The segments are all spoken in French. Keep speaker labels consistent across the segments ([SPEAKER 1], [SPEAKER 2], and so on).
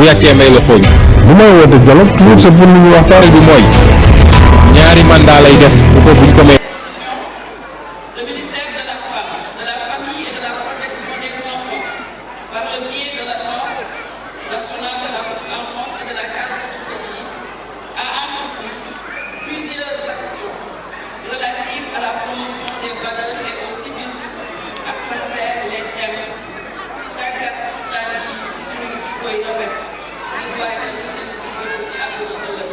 [SPEAKER 1] bu yàkkee may la xooñ.
[SPEAKER 2] bu may woote dialogue toujours c'est pour nit ñi waxtaan
[SPEAKER 1] bi mooy ñaari mandat lay def bu ko buñ ko may.
[SPEAKER 3] Le ministère de la Femme, de la Famille et de la Protection des Enfants, par le biais de l'Agence nationale de la petite enfance et de la case des tout-petits, a entrepris plusieurs actions relatives à la promotion des valeurs et au civisme à travers les thèmes tàggat daal di si suñu jikko yi rafet ngir bàyyi tamit seen jikko ci àdduna ëllëg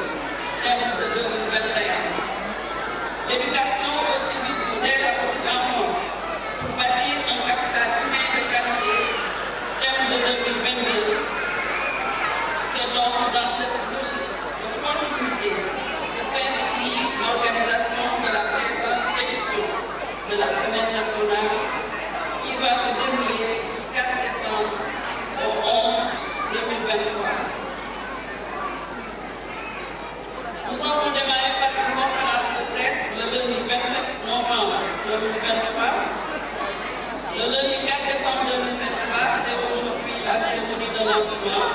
[SPEAKER 3] thème de 2021. L'éducation au civisme dès la petite enfance pour bâtir un capital humain de qualité, thème de 2022. C'est donc dans cette logique de continuité que s'inscrit l'organisation de la présente édition de la Semaine nationale qui va se dérouler du 4 décembre au 11 2023. Nous avons démarré par une conférence de presse le lundi 27 novembre 2023. Le lundi 4 décembre 2023, c'est aujourd'hui la cérémonie de lancement.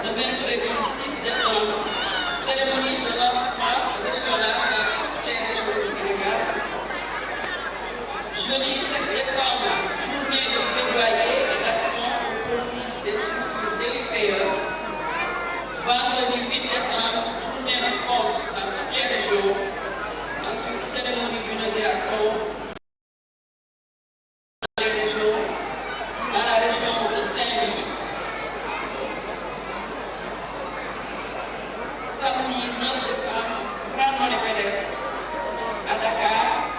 [SPEAKER 3] Le mercredi 6 décembre, cérémonie de lancement régional dans toutes les régions du Sénégal. Jeudi 7 décembre, journée de plaidoyer et d'action au profit des structures délibérées. Vendredi 8 décembre, journée de compte dans toutes les régions. Ensuite, cérémonie d'inauguration dans les régions, dans la région de Saint-Louis. Samedi 9 décembre, randonnée pédestre à Dakar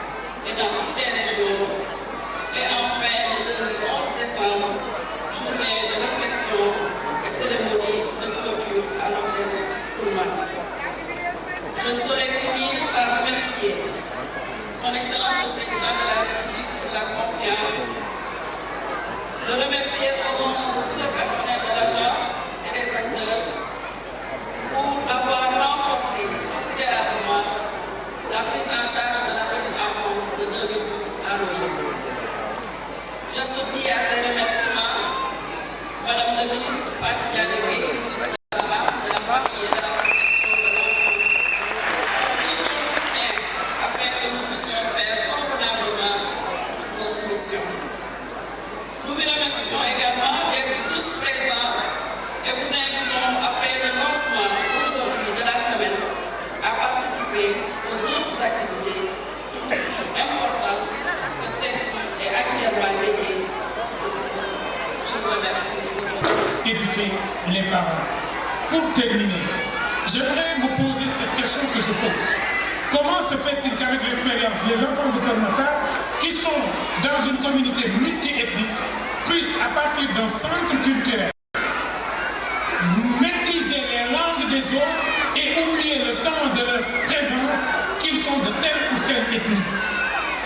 [SPEAKER 3] et dans toutes les régions. Et enfin, le lundi 11 décembre, journée de réflexion et cérémonie de clôture à l'hôtel Pullman. Je ne saurais finir sans remercier Son Excellence le Président de la République pour la confiance, le remercier au nom de tout le personnel de l'agence et des acteurs pour avoir renforcé considérablement la prise en charge de la petite enfance de 2012 à aujourd'hui. J'associe à ces remerciements Madame la ministre Fatou Diané, ministre de la Famille et de la Protection de l'enfant, pour son soutien afin que nous puissions faire convenablement notre mission. Nous vous remercions également d'être tous présents et vous invitons après le lancement aujourd'hui de la semaine à participer aux autres activités tout aussi importantes que celle-ci est actuellement dédiée aux tout-petits. Je vous remercie.
[SPEAKER 4] Éduquer les parents. Pour terminer, j'aimerais vous poser cette question que je pose. Comment se fait-il qu'avec l'expérience, les enfants de Kermassar, qui sont dans une communauté multi-ethnique, puissent, à partir d'un centre culturel, maîtriser les langues des autres et oublier le temps de leur présence qu'ils sont de telle ou telle ethnie?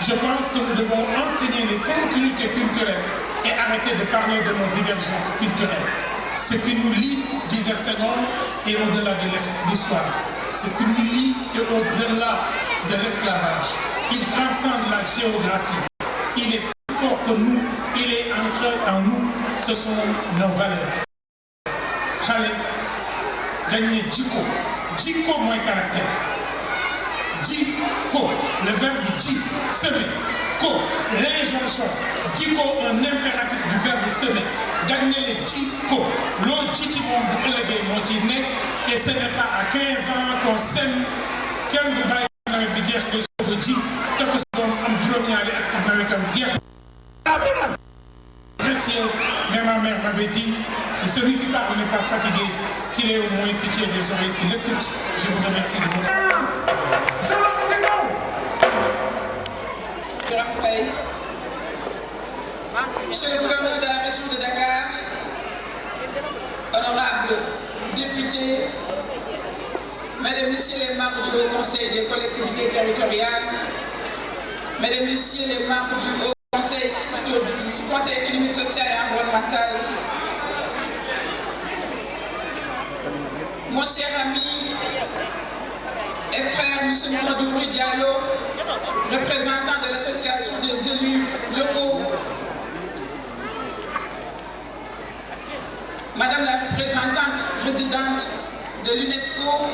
[SPEAKER 4] Je pense que nous devons enseigner les continuités culturelles et arrêter de parler de nos divergences culturelles. Ce qui nous lie, disait Senghor, est au-delà de l'histoire. Ce qui nous lie est au-delà de l'esclavage. Il transcende la géographie. Il est plus fort que nous. Il est ancré en nous. Ce sont nos valeurs. Xale dañ ne jikko jikko mooy caractère. Jikko, le verbe ji, semer. Ko, l'injonction. Jikko, un impératif du verbe semer. Gagner les jikko. L'eau jiti mon bouclé montiné. Et ce n'est pas à 15 ans qu'on sème. Quel ne va y dire que ce que dit, tant que c'est un drômiari avec un dire. Monsieur, mais ma mère m'avait dit, si celui qui parle n'est pas fatigué, qu'il ait au moins pitié des oreilles qui l'écoutent. Je vous remercie de votre
[SPEAKER 3] Monsieur le gouverneur de la région de Dakar, honorables députés, mesdames et messieurs les membres du Haut Conseil des collectivités territoriales, mesdames et messieurs les membres du Haut Conseil, du Conseil économique, social et environnemental, mon cher ami et frère M. Mamadou Diallo, représentant de l'association des élus locaux, Madame la représentante présidente de l'UNESCO,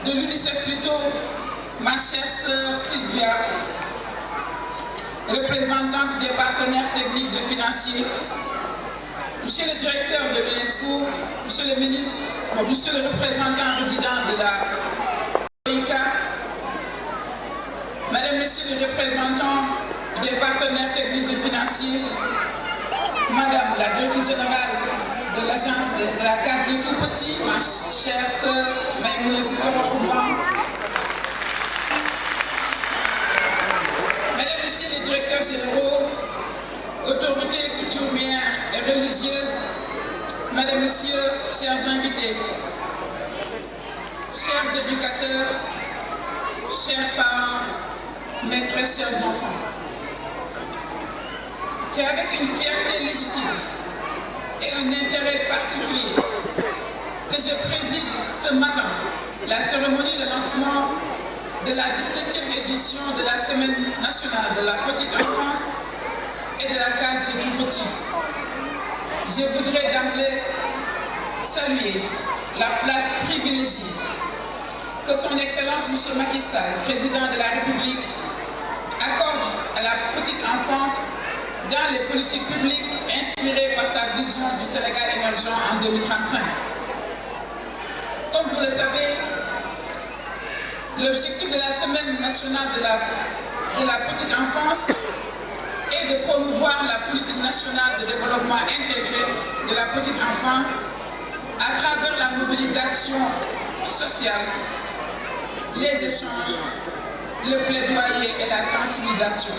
[SPEAKER 3] de l'UNICEF plutôt, ma chère sœur Sylvia, représentante des partenaires techniques et financiers, Monsieur le directeur de l'UNESCO, Monsieur le ministre, Monsieur le représentant résident de la COICA, Madame, Messieurs les représentants des partenaires techniques et financiers, Madame la directrice générale de l'agence de la Case des Tout-Petits, ma chère sœur Maïmouna Sissoko-Rouban, Mesdames, Messieurs les directeurs généraux, autorités coutumières et religieuses, Mesdames, Messieurs, chers invités, chers éducateurs, chers parents, mes très chers enfants. C'est avec une fierté légitime et un intérêt particulier que je préside ce matin la cérémonie de lancement de la 17e édition de la Semaine nationale de la petite enfance et de la Case des Tout-Petits. Je voudrais d'emblée saluer la place privilégiée que son Excellence M. Macky Sall, président de la République, accorde à la petite enfance dans les politiques publiques inspirées par sa vision du Sénégal émergent en 2035. Comme vous le savez, l'objectif de la Semaine nationale de la petite enfance est de promouvoir la politique nationale de développement intégré de la petite enfance à travers la mobilisation sociale, les échanges, le plaidoyer et la sensibilisation.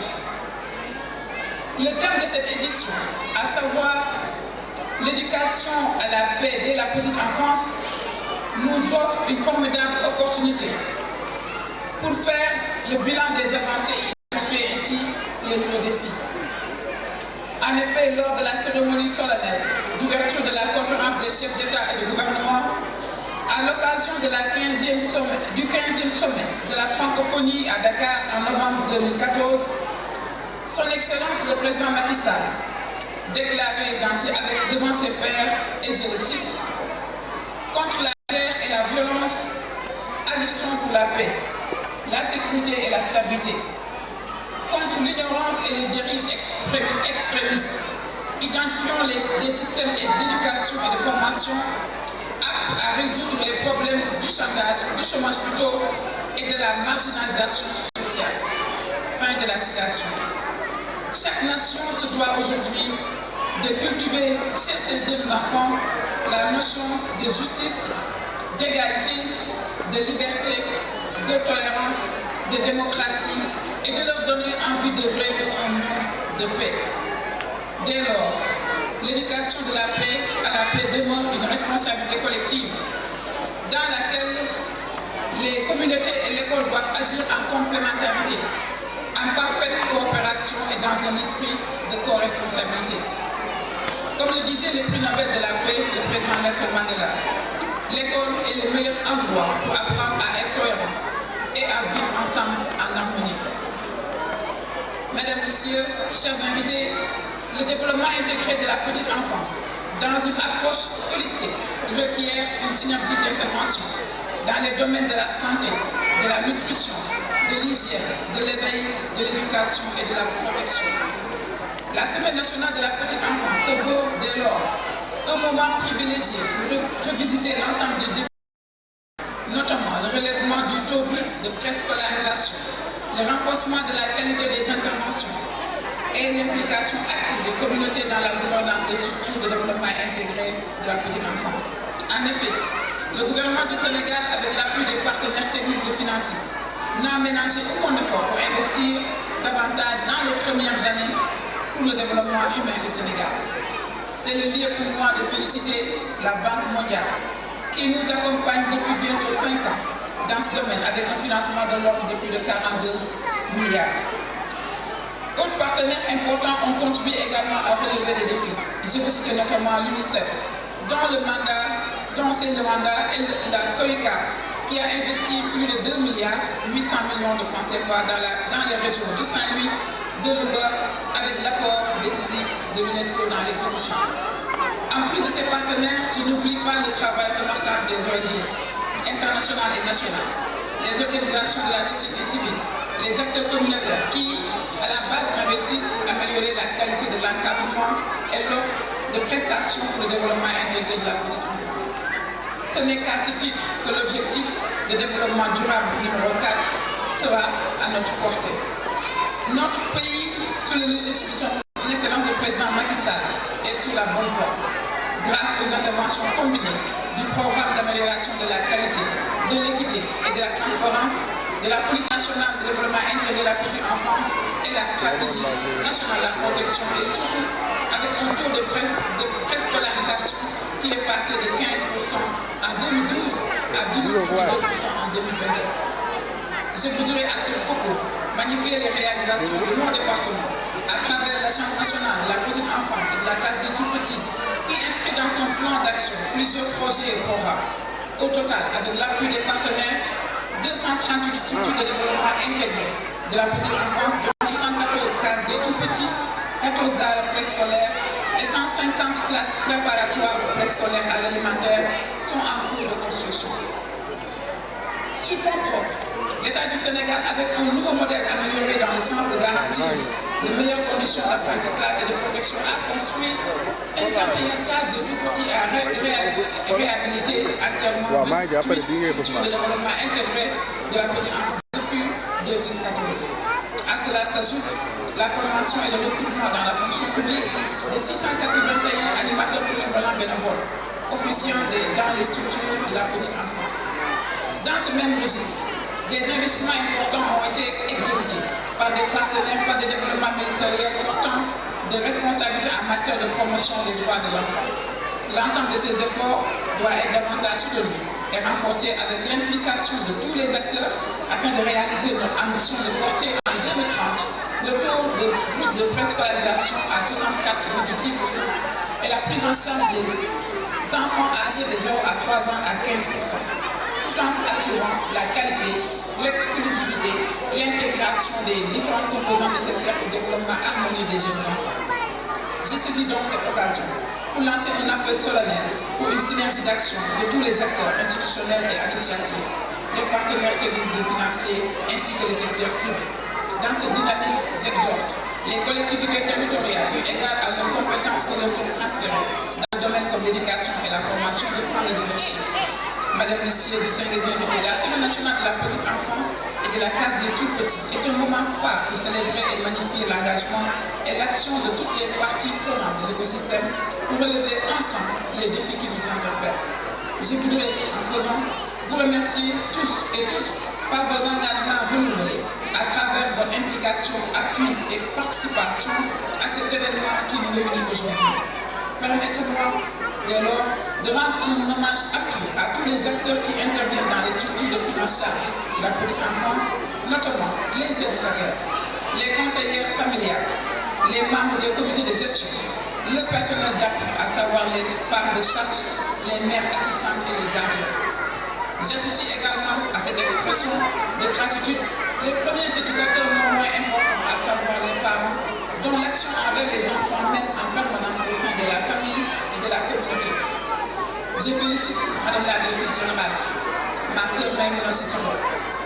[SPEAKER 3] Le thème de cette édition, à savoir l'éducation à la paix dès la petite enfance, nous offre une formidable opportunité pour faire le bilan des avancées et identifier ainsi les nouveaux défis. En effet, lors de la cérémonie solennelle d'ouverture de la conférence des chefs d'État et de gouvernement, à l'occasion de du 15e sommet de la francophonie à Dakar en novembre 2014, Son Excellence le Président Macky Sall déclarait devant ses pairs, et je le cite, « Contre la guerre et la violence, agissons pour la paix, la sécurité et la stabilité. Contre l'ignorance et les dérives extrémistes, identifions des systèmes d'éducation et de formation aptes à résoudre les problèmes du chômage plutôt, et de la marginalisation sociale. » Fin de la citation. Chaque nation se doit aujourd'hui de cultiver chez ses jeunes enfants la notion de justice, d'égalité, de liberté, de tolérance, de démocratie et de leur donner envie d'œuvrer pour un monde de paix. Dès lors, l'éducation de la paix à la paix demeure une responsabilité collective dans laquelle les communautés et l'école doivent agir en complémentarité, en parfaite coopération et dans un esprit de co-responsabilité. Comme le disait le prix Nobel de la paix, le président Nelson Mandela, l'école est le meilleur endroit pour apprendre à être cohérent et à vivre ensemble en harmonie. Mesdames, Messieurs, chers invités, le développement intégré de la petite enfance dans une approche holistique requiert une synergie d'intervention dans les domaines de la santé, de la nutrition, de l'hygiène, de l'éveil, de l'éducation et de la protection. La Semaine nationale de la petite enfance se veut dès lors un moment privilégié pour revisiter l'ensemble des défis, notamment le relèvement du taux brut de préscolarisation, le renforcement de la qualité des interventions et l'implication accrue des communautés dans la gouvernance des structures de développement intégré de la petite enfance. En effet, le gouvernement du Sénégal, avec l'appui des partenaires techniques et financiers, n'a ménagé aucun effort pour investir davantage dans les premières années pour le développement humain du Sénégal. C'est le lieu pour moi de féliciter la Banque mondiale qui nous accompagne depuis bientôt 5 ans dans ce domaine avec un financement de l'ordre de plus de 42 milliards. D'autres partenaires importants ont contribué également à relever des défis. Je veux citer notamment l'UNICEF, dont c'est le mandat et la COICA, qui a investi plus de 2 milliards 800 millions de francs CFA dans les régions de Saint-Louis, de Louga, avec l'apport décisif de l'UNESCO dans l'exécution. En plus de ses partenaires, je n'oublie pas le travail remarquable des ONG, internationales et nationales, les organisations de la société civile, les acteurs communautaires qui, à la base, s'investissent à améliorer la qualité de l'encadrement et l'offre de prestations pour le développement intégré de la petite enfance. Ce n'est qu'à ce titre que l'objectif de développement durable numéro 4 sera à notre portée. Notre pays, sous l'excellence du président Macky Sall, est sur la bonne voie. Grâce aux interventions combinées du programme d'amélioration de la qualité, de l'équité et de la transparence, de la politique nationale de développement intégré de la petite enfance et la stratégie nationale de la protection et surtout avec un taux de préscolarisation qui est passé de 15% en 2012 à 18,2% en 2022. Je voudrais à ce propos magnifier les réalisations de mon département à travers l'Agence nationale de la petite enfance et de la case des tout-petits qui inscrit dans son plan d'action plusieurs projets et programmes. Au total, avec l'appui des partenaires, 238 structures de développement intégrées de la petite enfance, dont 74 cases des tout-petits, 14 daara préscolaires et 150 classes préparatoires préscolaires à l'alimentaire sont en cours de construction. Sur fonds propres, l'État du Sénégal, avec un nouveau modèle amélioré dans le sens de garantir les meilleures conditions d'apprentissage et de protection, a construit 51 cases de tout-petits à réhabiliter entièrement structures de développement intégré de la petite enfance depuis 2014. À cela s'ajoute la formation et le recrutement dans la fonction publique de 681 animateurs polyvalents bénévoles, officiant dans les structures de la petite enfance. Dans ce même registre, des investissements importants ont été exécutés par des partenaires, par des développements ministériels portant de responsabilités en matière de promotion des droits de l'enfant. L'ensemble de ces efforts doit être davantage soutenu et renforcé avec l'implication de tous les acteurs afin de réaliser notre ambition de porter en 2030 le taux de préscolarisation à 64,6% et la prise en charge des enfants âgés de 0 à 3 ans à 15%. Tout en assurant la qualité, l'exclusivité et l'intégration des différentes composantes nécessaires au développement harmonieux des jeunes enfants. Je saisis donc cette occasion pour lancer un appel solennel pour une synergie d'action de tous les acteurs institutionnels et associatifs, les partenaires techniques et financiers ainsi que le secteur privé. Dans cette dynamique, j'exhorte les collectivités territoriales, eu égard à leurs compétences qui leur sont transférées dans le domaine comme l'éducation et la formation, de prendre le leadership. Madame, Messieurs, distingués invités, la Semaine nationale de la petite enfance et de la case des tout-petits est un moment phare pour célébrer et magnifier l'engagement et l'action de toutes les parties prenantes de l'écosystème pour relever ensemble les défis qui nous interpellent. Je voudrais, en faisant, vous remercier tous et toutes par vos engagements renouvelés à travers votre implication, appui et participation à cet événement qui nous réunit aujourd'hui. Permettez-moi, dès lors, de rendre un hommage appuyé à tous les acteurs qui interviennent dans les structures de prise en charge de la petite enfance, notamment les éducateurs, les conseillères familiales, les membres des comités de gestion, le personnel d'appui, à savoir les femmes de charge, les mères assistantes et les gardiens. J'associe également à cette expression de gratitude les premiers éducateurs non moins importants, à savoir les parents, dont l'action envers les enfants mène en permanence au sein de la famille et de la communauté. Je félicite Madame la Directrice Générale, ma sœur Maïmouna Sissoko,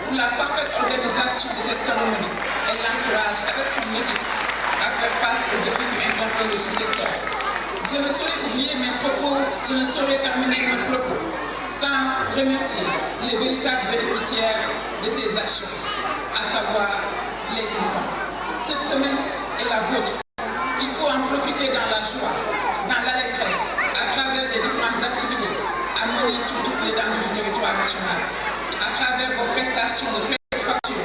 [SPEAKER 3] pour la parfaite organisation de cette cérémonie et l'encourage avec son équipe à faire face aux défis qui interpellent le sous-secteur. Je ne saurais oublier mes propos, je ne saurais terminer mes propos sans remercier les véritables bénéficiaires de ces actions, à savoir les enfants. Cette semaine est la vôtre. Il faut en profiter dans la joie, dans l'allégresse, à travers les différentes activités à mener sur toute l'étendue du territoire national. À travers vos prestations de très haute facture,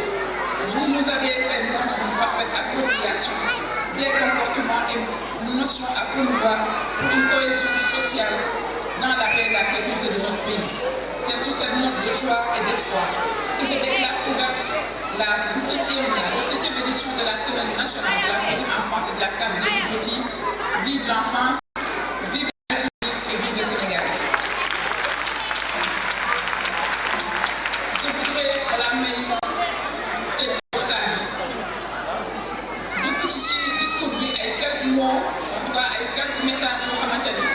[SPEAKER 3] vous nous avez fait montre d'une parfaite appropriation des comportements et notions à promouvoir pour une cohésion sociale dans la paix et la sécurité de notre pays. C'est sur cette note de joie et d'espoir que je déclare ouverte la 17e édition de la Semaine nationale de la petite enfance et de la case des tout-petits. Vive l'enfance, vive la République et vive le Sénégal. Je voudrais clamer cette portail. Du coup, ci discours bi ay quelques mots, en tout cas ay quelques messages yoo xamante ni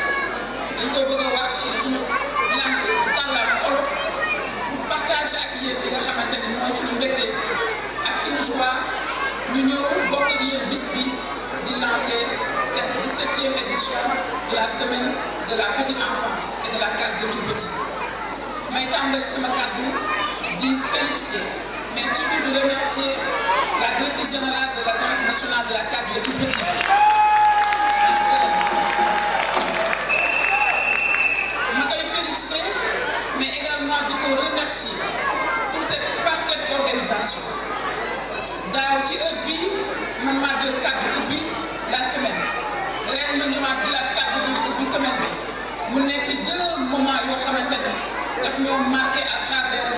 [SPEAKER 3] l'édition de la semaine de la petite enfance et de la case des tout-petits. may tàmbali sama kàddu di féliciter mais surtout de remercier la directrice générale de l'Agence nationale de la case des tout-petits. ma koy féliciter mais également di ko remercier pour cette parfaite organisation. daaw ci heure bii man maa jël kàddu ubbi la semaine ren ma ñëwaat jëlaat kàddu gi di ubbi semaine bi mu nekk deux moments yoo xamante ne daf ñoo marqué à travers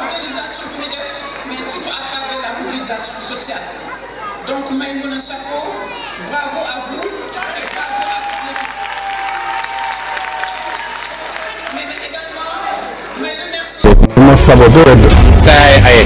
[SPEAKER 3] organisation bi muy def mais surtout à travers la mobilisation sociale. Donc Maïmouna chapeau, bravo à vous et bravo à toute l'équipe. Mais également may remercier.
[SPEAKER 2] ma saboté
[SPEAKER 1] saa ay